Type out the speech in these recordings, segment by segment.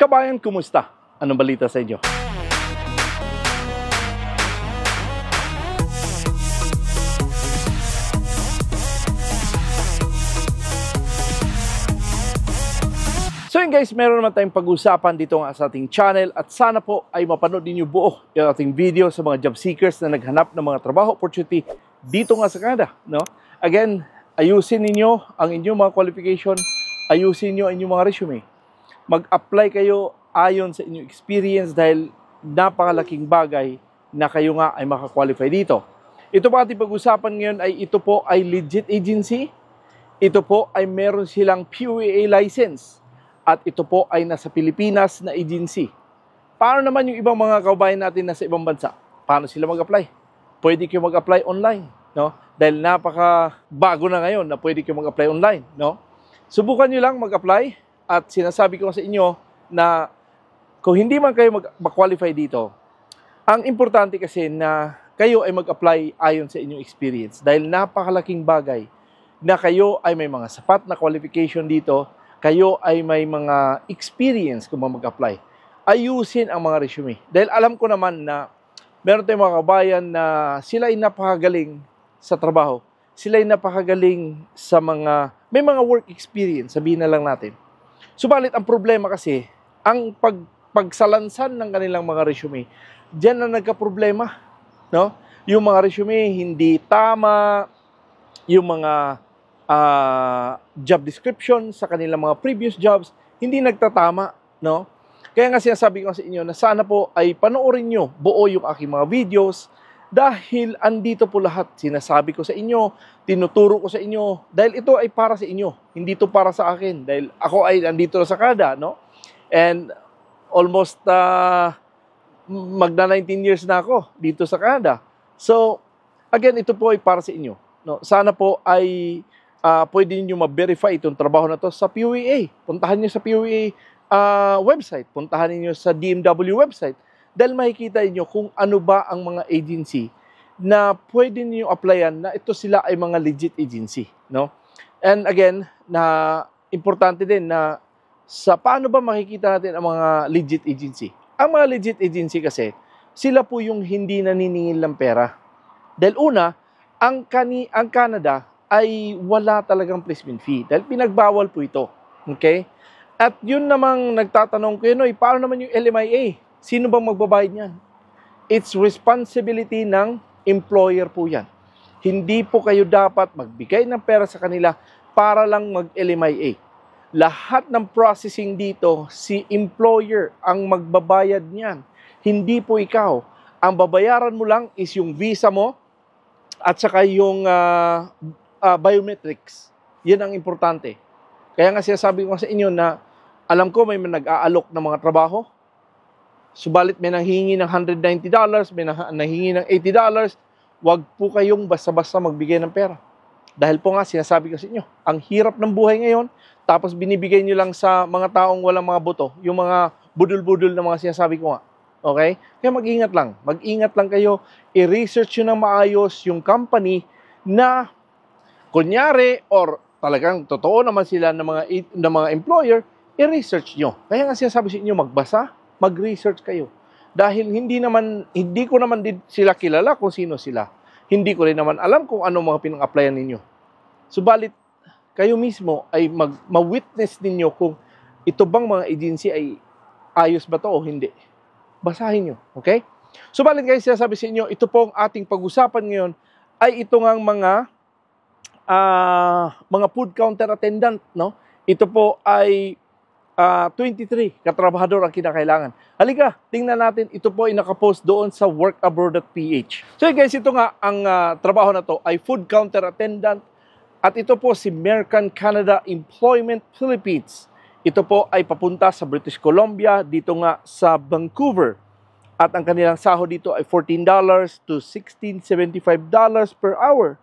Kabayan, kumusta? Anong balita sa inyo? So yun guys, meron naman tayong pag-usapan dito nga sa ating channel at sana po ay mapanood ninyo buo yung ating video sa mga job seekers na naghanap ng mga trabaho opportunity dito nga sa Canada, no? Again, ayusin ninyo ang inyong mga qualification, ayusin niyo ang inyong mga resume. Mag-apply kayo ayon sa inyong experience dahil napakalaking bagay na kayo nga ay makakwalify dito. Ito po ating pag-usapan ngayon ay ito po ay legit agency, ito po ay meron silang PUA license, at ito po ay nasa Pilipinas na agency. Paano naman yung ibang mga kababayan natin nasa ibang bansa? Paano sila mag-apply? Pwede kayo mag-apply online, no? Dahil napaka-bago na ngayon na pwede kayo mag-apply online, no? Subukan nyo lang mag-apply at sinasabi ko sa inyo na kung hindi man kayo mag-qualify dito, ang importante kasi na kayo ay mag-apply ayon sa inyong experience dahil napakalaking bagay na kayo ay may mga sapat na qualification dito, kayo ay may mga experience kung mag-apply. Ayusin ang mga resume. Dahil alam ko naman na meron tayong mga kabayan na sila ay napakagaling sa trabaho. Sila ay napakagaling sa may mga work experience, sabihin na lang natin. Subalit ang problema kasi, ang pagsalansan ng kanilang mga resume, diyan na nagka-problema. No? Yung mga resume hindi tama, yung mga job description sa kanilang mga previous jobs, hindi nagtatama, no? Kaya nga sinasabi ko sa inyo na sana po ay panoorin nyo buo yung aking mga videos dahil andito po lahat. Sinasabi ko sa inyo, tinuturo ko sa inyo, dahil ito ay para sa inyo, hindi ito para sa akin, dahil ako ay andito sa Canada, no? And almost magna 19 years na ako dito sa Canada. So, again, ito po ay para sa inyo, no? Sana po ay pwede niyo ma-verify itong trabaho na to sa PUA. Puntahan niyo sa PUA website. Puntahan niyo sa DMW website. Dahil makikita niyo kung ano ba ang mga agency na pwede niyo applyan na ito sila ay mga legit agency, no? And again, na importante din na sa paano ba makikita natin ang mga legit agency? Ang mga legit agency kasi, sila po yung hindi naniningil ng pera. Dahil una, ang Canada ay wala talagang placement fee dahil pinagbawal po ito. Okay? At yun namang nagtatanong ko yun, paano naman yung LMIA? Sino bang magbabayad niyan? It's responsibility ng employer po yan. Hindi po kayo dapat magbigay ng pera sa kanila para lang mag-LMIA. Lahat ng processing dito, si employer ang magbabayad niyan. Hindi po ikaw. Ang babayaran mo lang is yung visa mo at saka yung biometrics. Yan ang importante. Kaya nga sinasabi ko sa inyo na alam ko may nag-aalok ng mga trabaho. Subalit may nanghingi ng $190, may nanghingi ng $80. Huwag po kayong basta-basta magbigay ng pera. Dahil po nga sinasabi ko sa inyo, ang hirap ng buhay ngayon, tapos binibigay nyo lang sa mga taong walang mga boto, yung mga budol-budol na mga sinasabi ko nga. Okay? Kaya mag-ingat lang. Mag-ingat lang kayo. I-research nyo ng maayos yung company na kunyari or talagang totoo naman sila ng mga employer, i-research nyo. Kaya nga sinasabi sa inyo, magbasa, mag-research kayo. Dahil hindi ko naman din sila kilala kung sino sila. Hindi ko rin naman alam kung ano mga pinang-applyan ninyo. Subalit, kayo mismo ay ma-witness ninyo kung ito bang mga agency ay ayos ba to o hindi. Basahin nyo. Okay? Subalit guys, sinasabi sa inyo, ito pong ating pag-usapan ngayon ay ito ngang mga food counter attendant, no? Ito po ay 23 katrabahador ang kinakailangan. Halika, tingnan natin. Ito po ay nakapost doon sa workabroad.ph. So guys, ito nga ang trabaho na to ay food counter attendant at ito po si Mercan Canada Employment Philippines. Ito po ay papunta sa British Columbia, dito nga sa Vancouver. At ang kanilang sahod dito ay $14 to $16.75 per hour.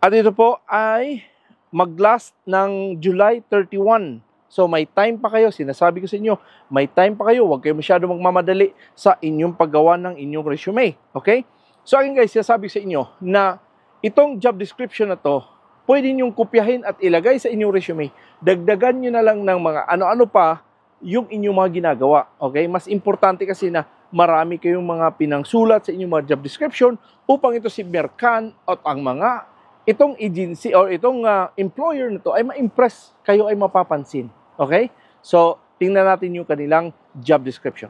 At ito po ay mag-last ng July 31. So may time pa kayo, sinasabi ko sa inyo, may time pa kayo, huwag kayo masyado magmamadali sa inyong paggawa ng inyong resume. Okay? So akin guys, sinasabi ko sa inyo na itong job description na to, pwede niyong kopyahin at ilagay sa inyong resume. Dagdagan nyo na lang ng mga ano-ano pa yung inyong mga ginagawa. Okay? Mas importante kasi na marami kayong mga pinangsulat sa inyong mga job description upang ito si Mercan at ang mga itong agency or itong employer na to ay ma-impress, kayo ay mapapansin. Okay? So, tingnan natin yung kanilang job description.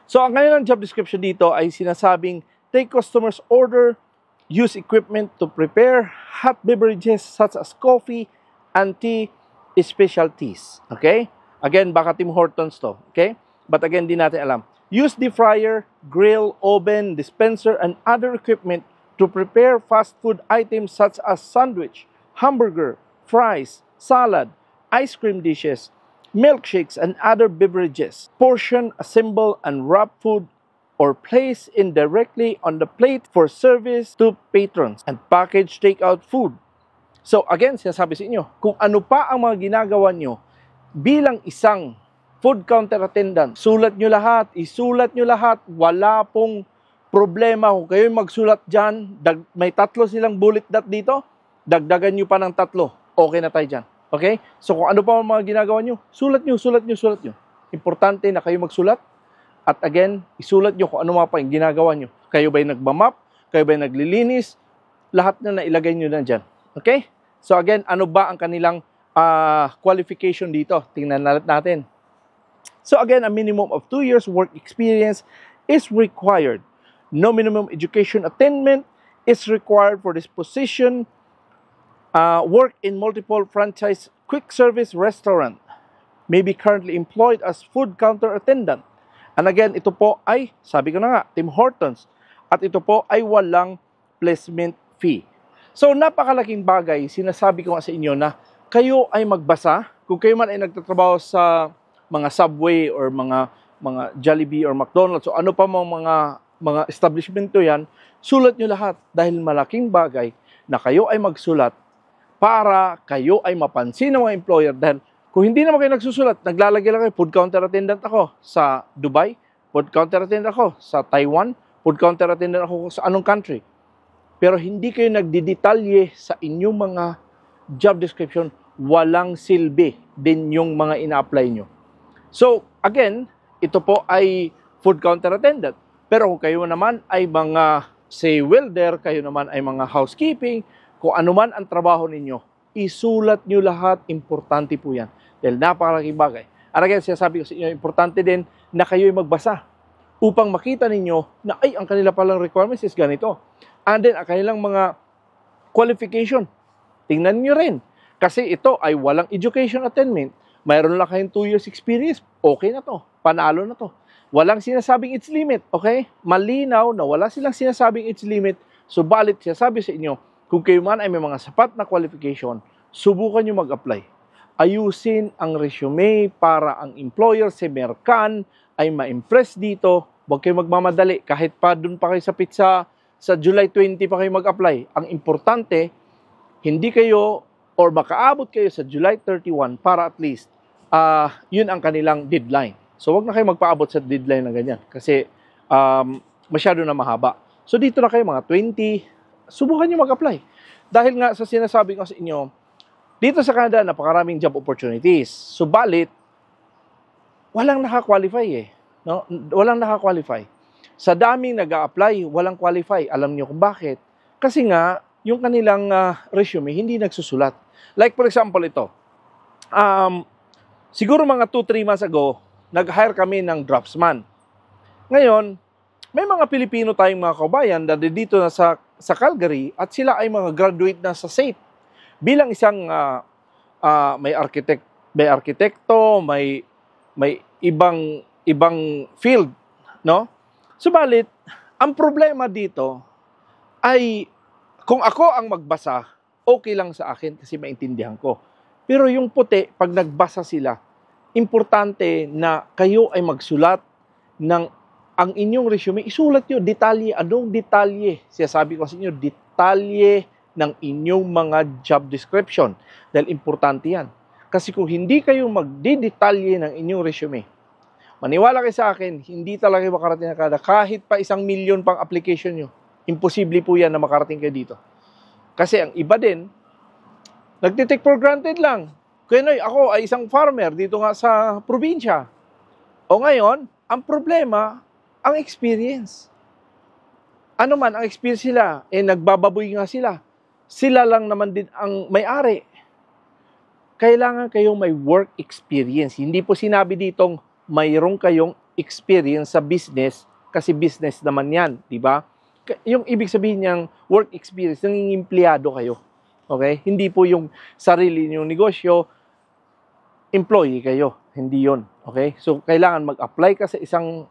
So, ang kanilang job description dito ay sinasabing, take customers' order, use equipment to prepare hot beverages such as coffee and tea, specialties. Okay? Again, baka Tim Hortons to. Okay? But again, di natin alam. Use the fryer, grill, oven, dispenser, and other equipment to prepare fast food items such as sandwich, hamburger, fries, salad, ice cream dishes, milkshakes, and other beverages. Portion, assemble, and wrap food or place indirectly on the plate for service to patrons and package takeout food. So again, sinasabi sa inyo, kung ano pa ang mga ginagawa nyo bilang isang food counter attendant, sulat nyo lahat, isulat nyo lahat, wala pong problema kung kayo magsulat dyan, may 3 silang bullet dot dito, dagdagan nyo pa ng 3, okay na tayo dyan. Okay? So kung ano pa ang mga ginagawa nyo, sulat nyo, sulat nyo, sulat nyo. Importante na kayo magsulat. At again, isulat nyo kung ano mga pa yung ginagawa nyo. Kayo ba'y nagmamap? Kayo ba'y naglilinis? Lahat na nailagay nyo na dyan. Okay? So again, ano ba ang kanilang qualification dito? Tingnan natin. So again, a minimum of 2 years work experience is required. No minimum education attainment is required for this position. Work in multiple franchise quick service restaurant. May be currently employed as food counter attendant. And again, ito po ay, sabi ko na nga, Tim Hortons. At ito po ay walang placement fee. So, napakalaking bagay, sinasabi ko nga sa inyo na kayo ay magbasa. Kung kayo man ay nagtatrabaho sa mga Subway or mga Jollibee or McDonald's o ano pa mga establishmento yan, sulat nyo lahat dahil malaking bagay na kayo ay magsulat para kayo ay mapansin ng mga employer. Dahil kung hindi naman kayo nagsusulat, naglalagay lang kayo, food counter attendant ako sa Dubai, food counter attendant ako sa Taiwan, food counter attendant ako sa anong country. Pero hindi kayo nagdidetalye sa inyong mga job description, walang silbi din yung mga ina-apply nyo. So, again, ito po ay food counter attendant. Pero kung kayo naman ay mga, say, welder, kayo naman ay mga housekeeping, kung ano man ang trabaho ninyo, isulat nyo lahat, importante po yan. Dahil napakalaking bagay. At again, sinasabi ko sa inyo, importante din na kayo'y magbasa upang makita ninyo na, ay, ang kanila palang requirements is ganito. And then, ang kanilang mga qualification, tingnan nyo rin. Kasi ito ay walang education attainment. Mayroon lang kayong 2 years experience, okay na to. Panalo na to. Walang sinasabing age limit, okay? Malinaw na wala silang sinasabing age limit. Subalit, sinasabi sa inyo, kung kayo man ay may mga sapat na qualification, subukan nyo mag-apply. Ayusin ang resume para ang employer si Mercan ay ma-impress dito. Huwag kayo magmamadali. Kahit pa dun pa kayo sa pizza, sa July 20 pa kayo mag-apply. Ang importante, hindi kayo or makaabot kayo sa July 31 para at least yun ang kanilang deadline. So, wag na kayo magpaabot sa deadline na ganyan kasi masyado na mahaba. So, dito na kayo mga 20, subukan nyo mag-apply. Dahil nga sa sinasabi ko sa inyo, dito sa Canada, napakaraming job opportunities. Subalit, walang naka-qualify eh. No? Walang naka-qualify. Sa daming nag-a-apply, walang qualify. Alam niyo kung bakit? Kasi nga, yung kanilang resume, hindi nagsusulat. Like for example, ito. Siguro mga 2-3 months ago, nag-hire kami ng dropsman. Ngayon, may mga Pilipino tayong mga kabayan na dito na sa Calgary at sila ay mga graduate na sa SAIT. Bilang isang may arkitekto, may ibang field, no? Subalit, ang problema dito ay kung ako ang magbasa, okay lang sa akin kasi maintindihan ko. Pero yung puti, pag nagbasa sila, importante na kayo ay magsulat ng ang inyong resume, isulat nyo, detalye. Anong detalye? Siyasabi ko sa inyo, detalye ng inyong mga job description. Dahil importante yan. Kasi kung hindi kayo magdidetalye ng inyong resume, maniwala kayo sa akin, hindi talaga makarating na kada. Kahit pa 1 million pang application nyo, imposible po yan na makarating kayo dito. Kasi ang iba din, nagtitake for granted lang. Kuya Noy, ako ay isang farmer dito nga sa probinsya. O ngayon, ang problema, ang experience. Ano man ang experience sila, nagbababoy nga sila. Sila lang naman din ang may-ari. Kailangan kayong may work experience. Hindi po sinabi ditong mayroong kayong experience sa business kasi business naman yan, di ba? Yung ibig sabihin niyang work experience, nanging empleyado kayo. Okay? Hindi po yung sarili niyong negosyo, employee kayo. Hindi yon. Okay? So, kailangan mag-apply ka sa isang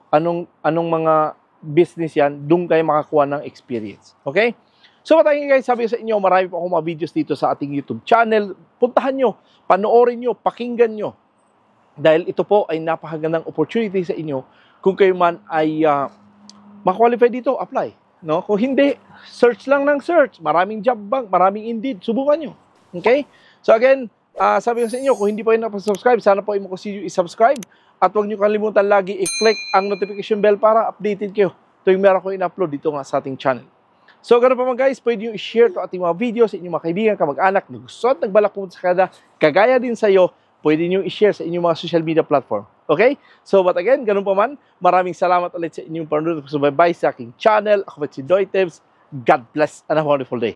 anong mga business yan, doon kayo makakuha ng experience. Okay? So, matayang guys, sabi ko sa inyo, marami po akong mga videos dito sa ating YouTube channel. Puntahan nyo, panoorin nyo, pakinggan nyo. Dahil ito po ay napakagandang opportunity sa inyo. Kung kayo man ay ma-qualify dito, apply. No? Kung hindi, search lang ng search. Maraming job bank, maraming Indeed. Subukan nyo. Okay? So again, sabi ko sa inyo, kung hindi pa kayo nakapag-subscribe, sana po ay mo-consider i-subscribe. At huwag nyo kalimutan lagi i-click ang notification bell para updated kayo tuwing meron ko in-upload dito nga sa ating channel. So, ganoon pa mga guys, pwede nyo i-share to ating mga videos sa inyong mga kaibigan, kamag-anak, na gusto at nagbalak pumunta sa Canada, kagaya din sa'yo, pwede nyo i-share sa inyong mga social media platform. Okay? So, but again, ganoon pa man, maraming salamat ulit sa inyong panonood at pagsubaybay sa aking channel. Ako po si Doy Tebs. God bless and a wonderful day.